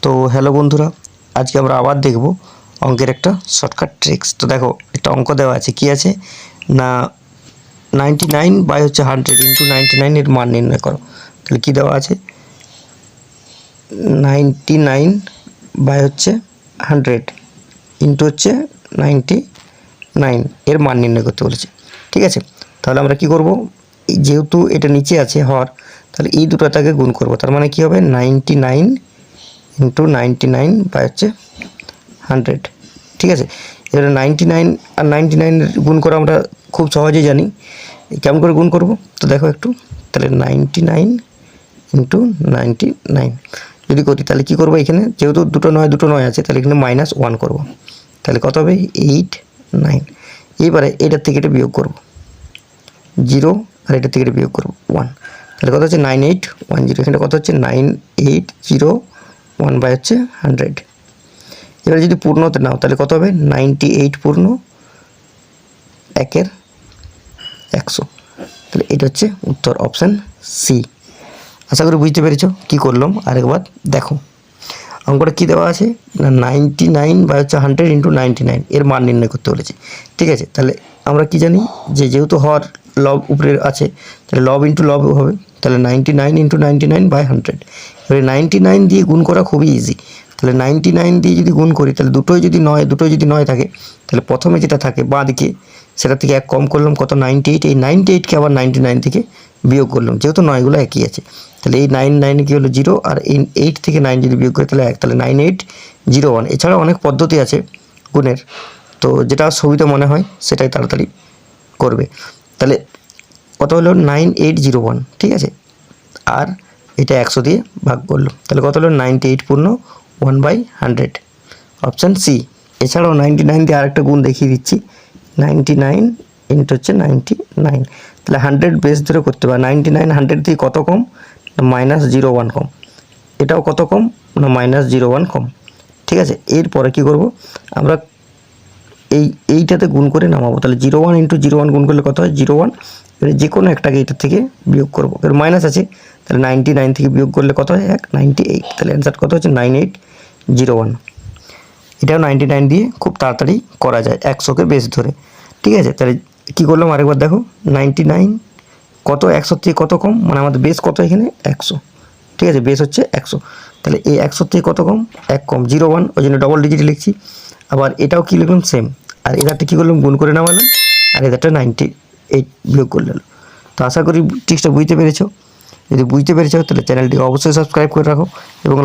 তো হ্যালো বন্ধুরা, আজকে আমরা আবার দেখব অঙ্কের একটা শর্টকাট ট্রিক্স। তো দেখো, একটা অঙ্ক দেওয়া আছে, কি আছে না 99 বাই হচ্ছে 100 ইন্টু 99 এর মান নির্ণয় করো। তাহলে কী দেওয়া আছে, 99 বাই হচ্ছে 100 ইন্টু হচ্ছে 99 এর মান নির্ণয় করতে বলেছে। ঠিক আছে, তাহলে আমরা কি করব, যেহেতু এটা নিচে আছে হর, তাহলে এই দুটোটাকে গুণ করব। তার মানে কি হবে, 99 ইন্টু 99 বাই হচ্ছে 100। ঠিক আছে, এবারে 99 আর 99 গুণ করা আমরা খুব সহজেই জানি। কেমন করে গুণ করব, তো দেখো একটু, তাহলে 99 ইন্টু 99 যদি করি, তাহলে কী করবো, এখানে যেহেতু দুটো নয় আছে, তাহলে এখানে -1 করব। তাহলে কত হবে, 89। এইবারে এটার থেকে এটা বিয়োগ করব 0, আর এটার থেকে এটা বিয়োগ করব 1। তাহলে কত হচ্ছে 9810। এখানে কত হচ্ছে 9801 বাই হচ্ছে 100। এবারে যদি পূর্ণতে নাও, তাহলে কত হবে, 98 পূর্ণ 1 100। তাহলে এটা হচ্ছে উত্তর, অপশান সি। আশা করি বুঝতে পেরেছ কী করলাম। আরেকবার দেখো, অঙ্কটা কী দেওয়া আছে না 99 বাই হচ্ছে 100 ইন্টু 99 এর মান নির্ণয় করতে বলেছে। ঠিক আছে, তাহলে আমরা কি জানি, যে যেহেতু হর লব উপরে আছে, তাহলে লব ইন্টু লব হবে। তাহলে 99 ইন্টু 99 বাই 100। এবারে 99 দিয়ে গুণ করা খুবই ইজি। তাহলে 99 দিয়ে যদি গুণ করি, তাহলে দুটোই যদি নয় থাকে, তাহলে প্রথমে যেটা থাকে বাঁ দিকে, সেটা থেকে 1 কম করলাম, কত 98। এই 98কে আবার 99 থেকে বিয়োগ করলাম, যেহেতু নয়গুলো একই আছে। তাহলে এই 99 কি হলো 0, আর এই 8 থেকে 9 যদি বিয়োগ করি তাহলে 1, তাহলে 9801। এছাড়াও অনেক পদ্ধতি আছে গুণের, তো যেটা সুবিধা মনে হয় সেটাই তাড়াতাড়ি করবে। তাহলে কত হলো 9801। ঠিক আছে, আর এটা 100 দিয়ে ভাগ করলো, তাহলে কত হলো 98 পূর্ণ 1/100, অপশান সি। এছাড়াও 99 দিয়ে আরেকটা গুণ দেখিয়ে দিচ্ছি, 99 ইন্টু হচ্ছে 99। তাহলে 100 বেস ধরে করতে পারে, 99 100 দিয়ে কত কম না -01 কম। এটাও কত কম না -01 কম। ঠিক আছে, এরপরে কি করব, আমরা এইটাতে গুণ করে নামাবো। তাহলে 01 ইন্টু 01 গুণ করলে কত হয়, 01। এবারে যে কোনো একটাকে এটার থেকে বিয়োগ করবো, এর মাইনাস আছে, তাহলে 99 থেকে বিয়োগ করলে কত হয়, 98। তাহলে অ্যান্সার কত হচ্ছে 9801। এটাও 99 দিয়ে খুব তাড়াতাড়ি করা যায়, 100কে বেস ধরে। ঠিক আছে, তাহলে কী করলাম আরেকবার দেখো, 99 কত 100 থেকে কত কম, মানে আমাদের বেস কত এখানে 100। ঠিক আছে, বেস হচ্ছে 100। তাহলে এই 100 থেকে কত কম, 1 কম, 01, ওই জন্য ডবল ডিজিটে লিখছি। আবার এটাও কী লিখলাম, সেম। আর এটারটা কী করলাম, গুণ করে নামালাম, আর এটারটা 98 বিয়োগ করে নিলাম। তো আশা করি ট্রিক্সটা বুঝতে পেরেছো। যদি বুঝতে পেরেছো, তাহলে চ্যানেলটিকে অবশ্যই সাবস্ক্রাইব করে রাখো এবং